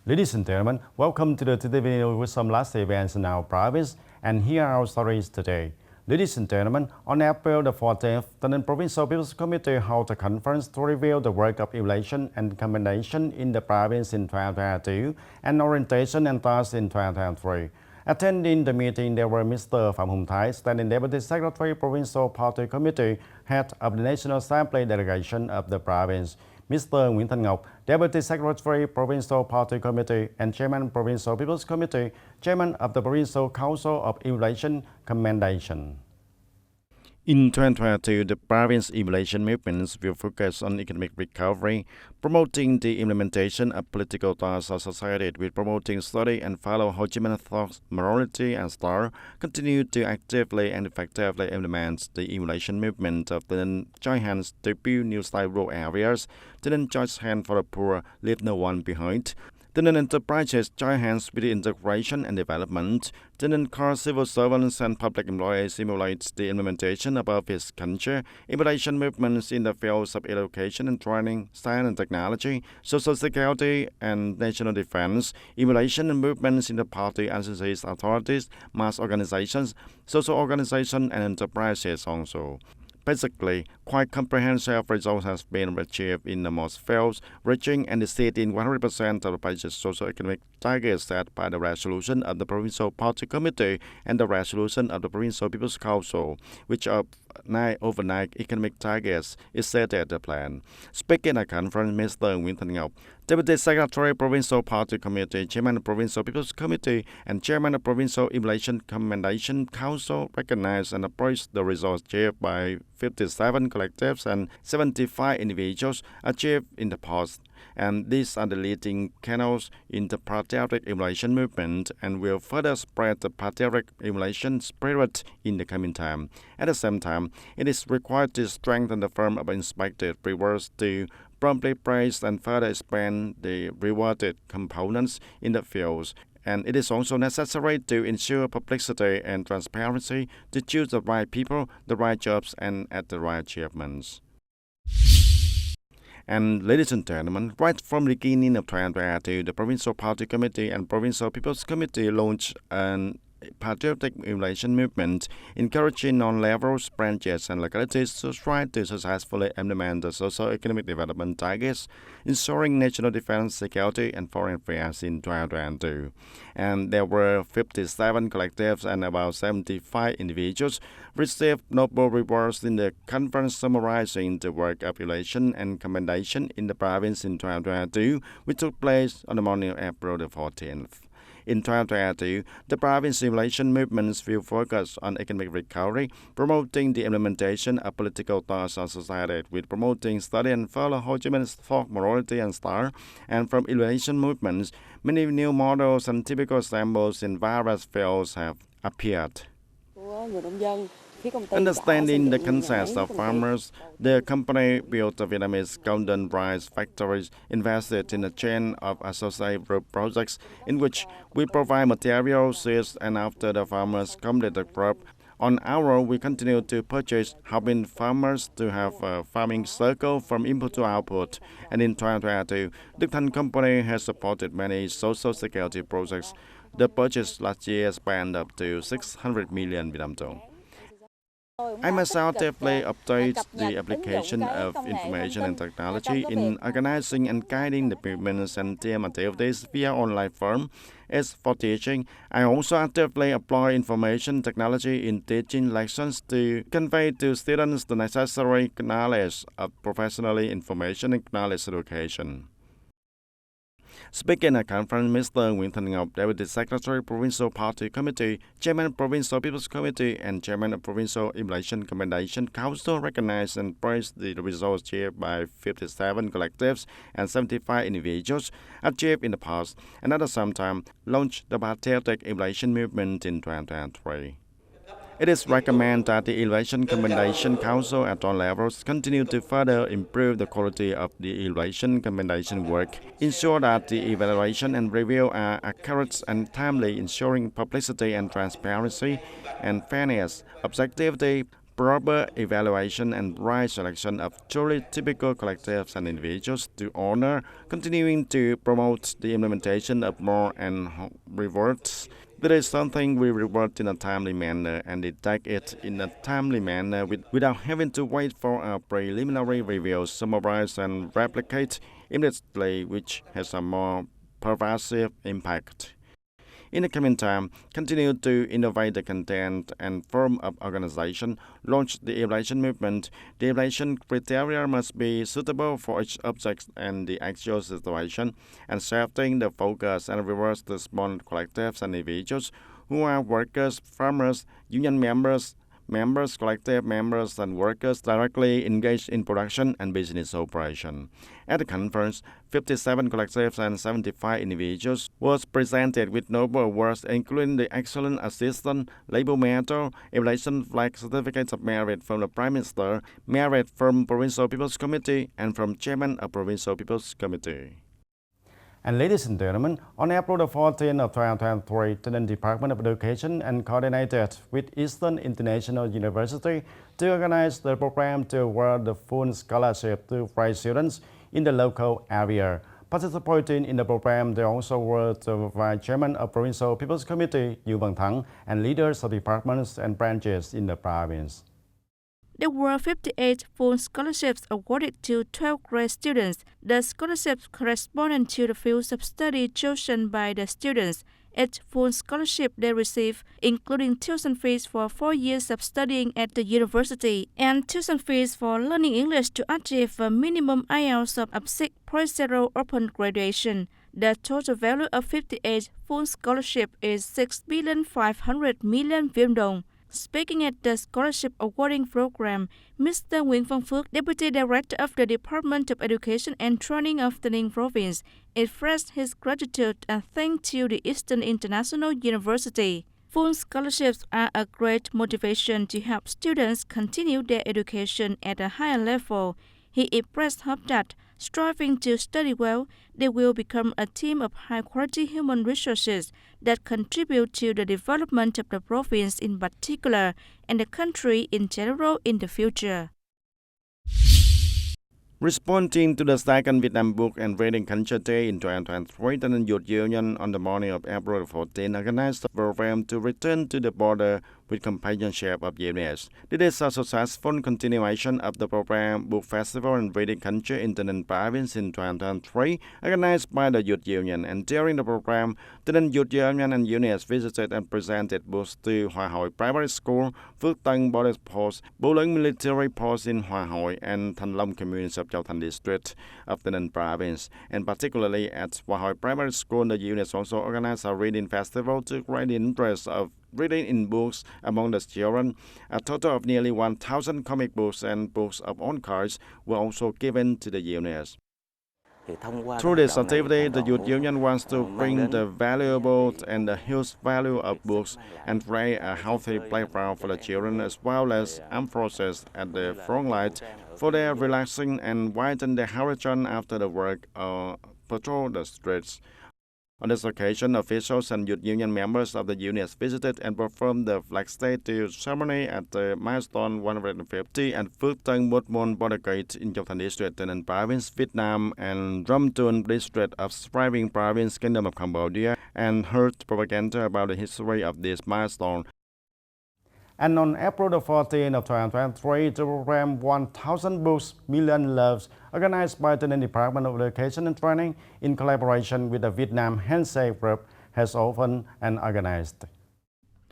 Ladies and gentlemen, welcome to the TTV with some last events in our province, and here are our stories today. Ladies and gentlemen, on April the 14th, the Provincial People's Committee held a conference to review the work of evaluation and commendation in the province in 2022 and orientation and tasks in 2023. Attending the meeting, there were Mr. Phạm Hùng Thái, Standing Deputy Secretary, Provincial Party Committee, Head of the National Assembly Delegation of the province, Mr. Nguyễn Thanh Ngọc, Deputy Secretary, Provincial Party Committee, and Chairman, Provincial People's Committee, Chairman of the Provincial Council of Evaluation Commendation. In 2022, the province evaluation movements will focus on economic recovery, promoting the implementation of political tasks associated with promoting study and follow Ho Chi Minh thought, morality, and style, continue to actively and effectively implement the evaluation movement of the joint hands to build new style rural areas, the joint hand for the poor, leave no one behind. The enterprises join hands with the integration and development. The encourage civil servants and public employees stimulate the implementation of office culture, evaluation movements in the fields of education and training, science and technology, social security and national defense, evaluation and movements in the party agencies, authorities, mass organizations, social organizations and enterprises also. Basically, quite comprehensive results have been achieved in the most fields, reaching and exceeding 100% of the budget's socio-economic targets set by the resolution of the Provincial Party Committee and the resolution of the Provincial People's Council, which are overnight economic targets is set at the plan. Speaking at conference, Mr. Nguyễn Thanh Ngọc, Deputy Secretary, Provincial Party Committee, Chairman of Provincial People's Committee, and Chairman of Provincial Evaluation Commendation Council recognized and appraised the results achieved by 57 collectives and 75 individuals achieved in the past. And these are the leading channels in the patriotic evaluation movement and will further spread the patriotic evaluation spirit in the coming time. At the same time, it is required to strengthen the firm of inspected rewards to promptly praise and further expand the rewarded components in the fields. And it is also necessary to ensure publicity and transparency to choose the right people, the right jobs, and at the right achievements. And ladies and gentlemen, right from the beginning of 2022, the Provincial Party Committee and Provincial People's Committee launched an patriotic evaluation movement, encouraging non-levels, branches, and localities to try to successfully implement the socio-economic development targets, ensuring national defense, security, and foreign affairs in 2022. And there were 57 collectives and about 75 individuals received Nobel rewards in the conference summarizing the work of evaluation and commendation in the province in 2022, which took place on the morning of April the 14th. In 2022, the province evaluation movements will focus on economic recovery, promoting the implementation of political tasks associated with promoting study and follow Ho Chi Minh's thought, morality, and style. And from evaluation movements, many new models and typical samples in various fields have appeared. Understanding the concerns of farmers, the company built the Vietnamese golden rice factories, invested in a chain of associated projects in which we provide materials, seeds, and after the farmers complete the crop, on our we continue to purchase, helping farmers to have a farming circle from input to output. And in 2022, Đức Thanh Company has supported many social security projects. The purchase last year spent up to 600 million Vietnam dong. I myself actively update the application of information and technology in organizing and guiding the movements and team activities via online forum. As for teaching, I also actively apply information technology in teaching lessons to convey to students the necessary knowledge of professional information and knowledge education. Speaking at conference, Mr. Nguyễn Thanh Ngọc, Deputy Secretary, Provincial Party Committee, Chairman of Provincial People's Committee, and Chairman of Provincial Evaluation Commendation Council recognized and praised the results achieved by 57 collectives and 75 individuals achieved in the past, and at the same time launched the patriotic evaluation movement in 2023. It is recommended that the Evaluation Commendation Council at all levels continue to further improve the quality of the evaluation commendation work, ensure that the evaluation and review are accurate and timely, ensuring publicity and transparency and fairness, objectivity, proper evaluation and right selection of truly typical collectives and individuals to honor, continuing to promote the implementation of more and rewards. That is something we reward in a timely manner and detect it in a timely manner without having to wait for a preliminary review, summarize and replicate immediately, which has a more pervasive impact. In the coming time, continue to innovate the content and form of organization, launch the evaluation movement. The evaluation criteria must be suitable for each object and the actual situation, and shifting the focus and reverse the small collectives and individuals who are workers, farmers, union members, collective members, and workers directly engaged in production and business operation. At the conference, 57 collectives and 75 individuals was presented with Nobel Awards, including the Excellent Assistant, Labor Medal, Evaluation Flag Certificates of Merit from the Prime Minister, Merit from Provincial People's Committee, and from Chairman of Provincial People's Committee. And ladies and gentlemen, on April the 14th of 2023, the Department of Education and coordinated with Eastern International University to organize the program to award the full scholarship to bright students in the local area. Participating in the program, there also were the Vice Chairman of Provincial People's Committee, Yu Van Thang, and leaders of departments and branches in the province. There were 58 full scholarships awarded to 12 grade students. The scholarships corresponded to the fields of study chosen by the students. Each full scholarship they receive, including tuition fees for 4 years of studying at the university and tuition fees for learning English to achieve a minimum IELTS of 6.0 upon graduation. The total value of 58 full scholarship is 6,500,000,000 Vietnam đồng. Speaking at the scholarship awarding program, Mr. Nguyễn Văn Phước, Deputy Director of the Department of Education and Training of Tây Ninh Province, expressed his gratitude and thanks to the Eastern International University. Full scholarships are a great motivation to help students continue their education at a higher level. He expressed hope that, striving to study well, they will become a team of high-quality human resources that contribute to the development of the province in particular and the country in general in the future. Responding to the second Vietnam Book and Reading Culture Day in 2023, the Youth Union on the morning of April 14 organized a program to return to the border with companionship of units. This is a successful continuation of the program Book Festival and Reading Culture in Tây Ninh Province in 2003, organized by the Youth Union. And during the program, the Youth Union and units visited and presented books to Hòa Hội Primary School, Phước Tân Border Post, Bố Lớn Military Post in Hòa Hội, and Thanh Long communities of Châu Thành District of Tây Ninh Province. And particularly at Hòa Hội Primary School, the units also organized a reading festival to raise the interest of reading in books among the children. A total of nearly 1,000 comic books and books of own cards were also given to the units. Through this activity, the Youth Union wants to bring the valuable and the huge value of books and create a healthy playground for the children as well as armed forces at the front line for their relaxing and widen their horizon after the work or patrol the streets. On this occasion, officials and Youth Union members of the units visited and performed the flag statue ceremony at the milestone 150 and Phước Tân Một Môn border gate in Châu Thành District, Tây Ninh Province, Vietnam, and Drum Tuon District of Thriving Province, Kingdom of Cambodia, and heard propaganda about the history of this milestone. And on April the 14th of 2023, the program 1,000 Books, Million Loves, organized by the Department of Education and Training in collaboration with the Vietnam Handshake Group, has opened and organized.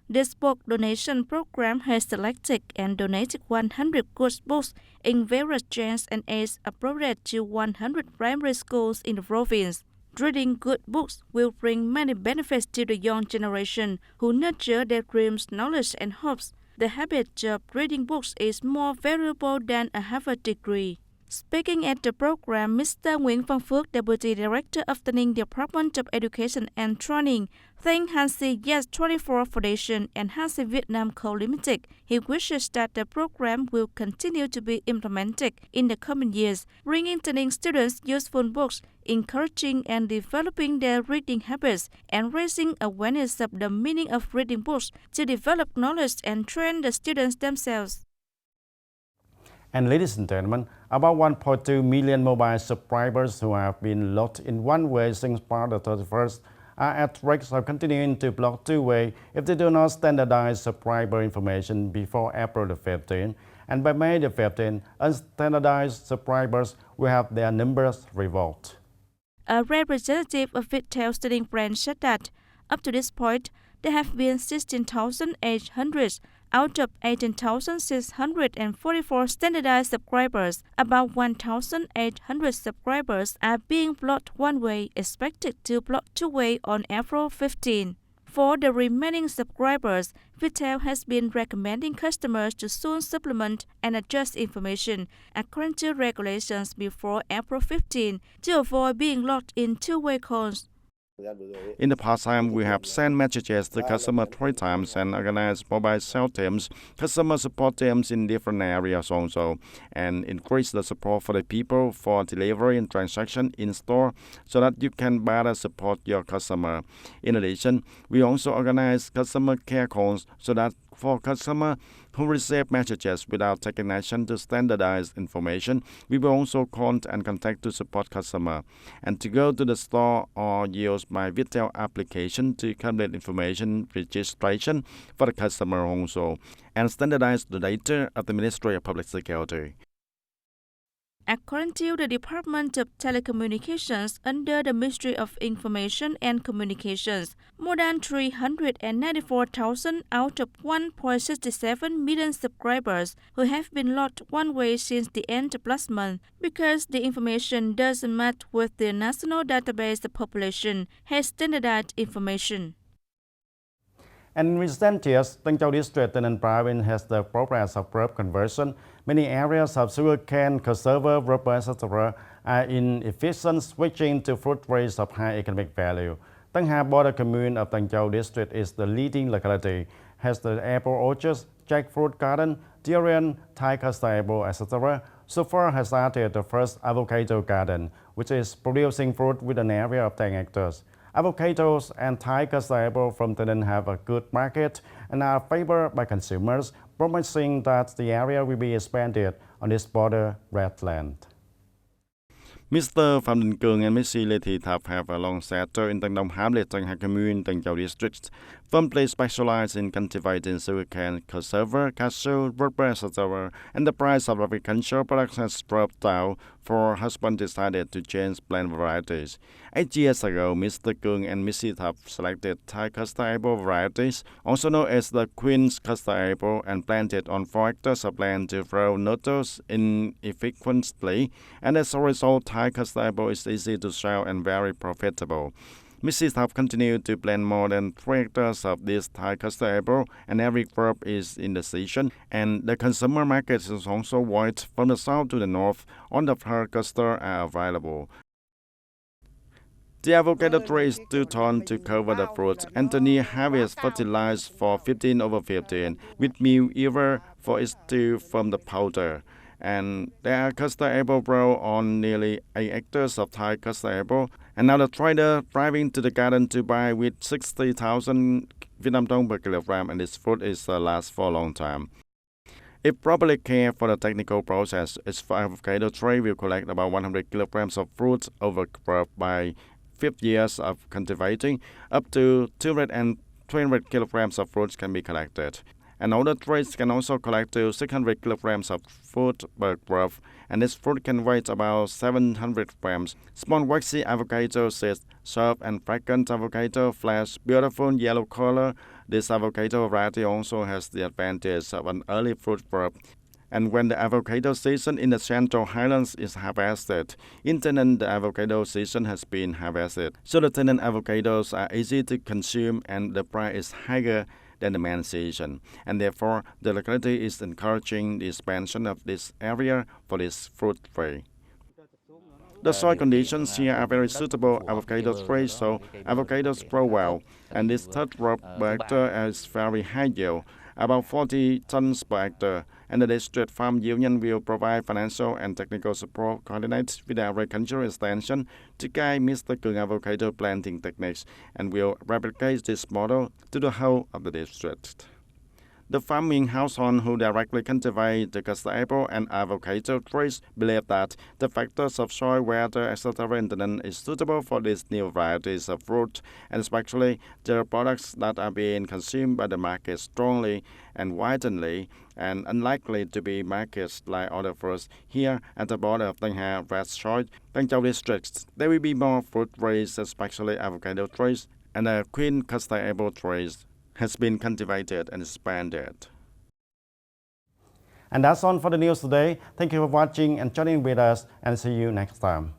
This book donation program has selected and donated 100 good books in various genres and ages appropriate to 100 primary schools in the province. Reading good books will bring many benefits to the young generation who nurture their dreams, knowledge, and hopes. The habit of reading books is more valuable than a Harvard degree. Speaking at the program, Mr. Nguyễn Văn Phước, Deputy Director of the Department of Education and Training, thanked Hansi Yes 24 Foundation and Hansi Vietnam Co. Limited. He wishes that the program will continue to be implemented in the coming years, bringing Tây Ninh students useful books, encouraging and developing their reading habits, and raising awareness of the meaning of reading books to develop knowledge and train the students themselves. And ladies and gentlemen, about 1.2 million mobile subscribers who have been locked in one way since March 31st are at risk of continuing to block two-way if they do not standardize subscriber information before April 15th. And by May 15th, unstandardized subscribers will have their numbers revoked. A representative of Viettel Starlink brand said that, up to this point, there have been 16,800 out of 18,644 standardized subscribers. About 1,800 subscribers are being blocked one-way, expected to block two-way on April 15. For the remaining subscribers, Viettel has been recommending customers to soon supplement and adjust information according to regulations before April 15 to avoid being locked in two-way calls. In the past time, we have sent messages to customers 3 times and organized mobile sales teams, customer support teams in different areas also, and increase the support for the people for delivery and transaction in store so that you can better support your customer. In addition, we also organize customer care calls so that for customers who receive messages without taking action to standardize information, we will also call and contact to support customer, and to go to the store or use my Viettel application to complete information registration for the customer also, and standardize the data of the Ministry of Public Security. According to the Department of Telecommunications under the Ministry of Information and Communications, more than 394,000 out of 1.67 million subscribers who have been locked one way since the end of last month because the information doesn't match with the national database of population has standardized information. And in recent years, Tân Châu District and province has the progress of crop conversion. Many areas of sugarcane, cassava, rubber, etc. are in efficient switching to fruit trees of high economic value. Tân Hà border commune of Tân Châu District is the leading locality, has the apple orchards, jackfruit garden, durian, Thai cassava apple, etc. So far has started the first avocado garden, which is producing fruit with an area of 10 hectares. Avocados and Thai cassava from Tân have a good market and are favored by consumers, promising that the area will be expanded on this border wetland. Mr. Phạm Đình Cường and Ms. Lê Thị Thập have a long settled in Tân Đông Hamlet, Tân Hà Commune, Tân Châu District. Firmly specialized in cultivating sugarcane, cassava, cashew, rubber, etc. And the price of agricultural products has dropped down, for husband decided to change plant varieties. 8 years ago, Mr. Cường and Ms. Thập selected Thai cassava apple varieties, also known as the Queen's cassava apple, and planted on 4 hectares of land to grow noodles inefficiently. And as a result, Thai cassava apple is easy to sell and very profitable. Mrs. Thập continued to plant more than 3 hectares of this Thai cassava apple, and every crop is in the season, and the consumer market is also wide from the south to the north. All of her clusters are available. The avocado tree is 2 tons to cover the fruit. Anthony harvests fertilized for 15/15 with milk either for its stew from the powder. And there are cassava apple grow on nearly 8 hectares of Thai cassava apple. And now the trader driving to the garden to buy with 60,000 Vietnam dong per kilogram, and this fruit is lasts for a long time. If properly cared for the technical process, its avocado tree will collect about 100 kilograms of fruit over crop by 5 years of cultivating. Up to 200 and 300 kilograms of fruits can be collected. And older trees can also collect to 600 kilograms of fruit per crop, and this fruit can weigh about 700 grams. Small waxy avocado seeds, soft and fragrant avocado flesh, beautiful yellow color. This avocado variety also has the advantage of an early fruit crop. And when the avocado season in the Central Highlands is harvested, in Tân Ninh the avocado season has been harvested. So the Tân Ninh avocados are easy to consume and the price is higher than the main season. And therefore, the locality is encouraging the expansion of this area for this fruit tree. The soil conditions here are very suitable avocado trees, so avocados grow well. And this third crop per hectare is very high yield, about 40 tons per hectare. And the district farm union will provide financial and technical support coordinate with the agricultural extension to guide Mr. Cường avocado planting techniques, and will replicate this model to the whole of the district. The farming household who directly cultivate the custard apple and avocado trees believe that the factors of soil, weather, etc. environment is suitable for these new varieties of fruit, and especially the products that are being consumed by the market strongly and widely and unlikely to be marketed like other fruits. Here at the border of TayNinhTV West Shore, Tangzhou districts, there will be more fruit trees, especially avocado trees, and the queen custard apple trees has been cultivated and expanded. And that's all for the news today. Thank you for watching and joining with us, and see you next time.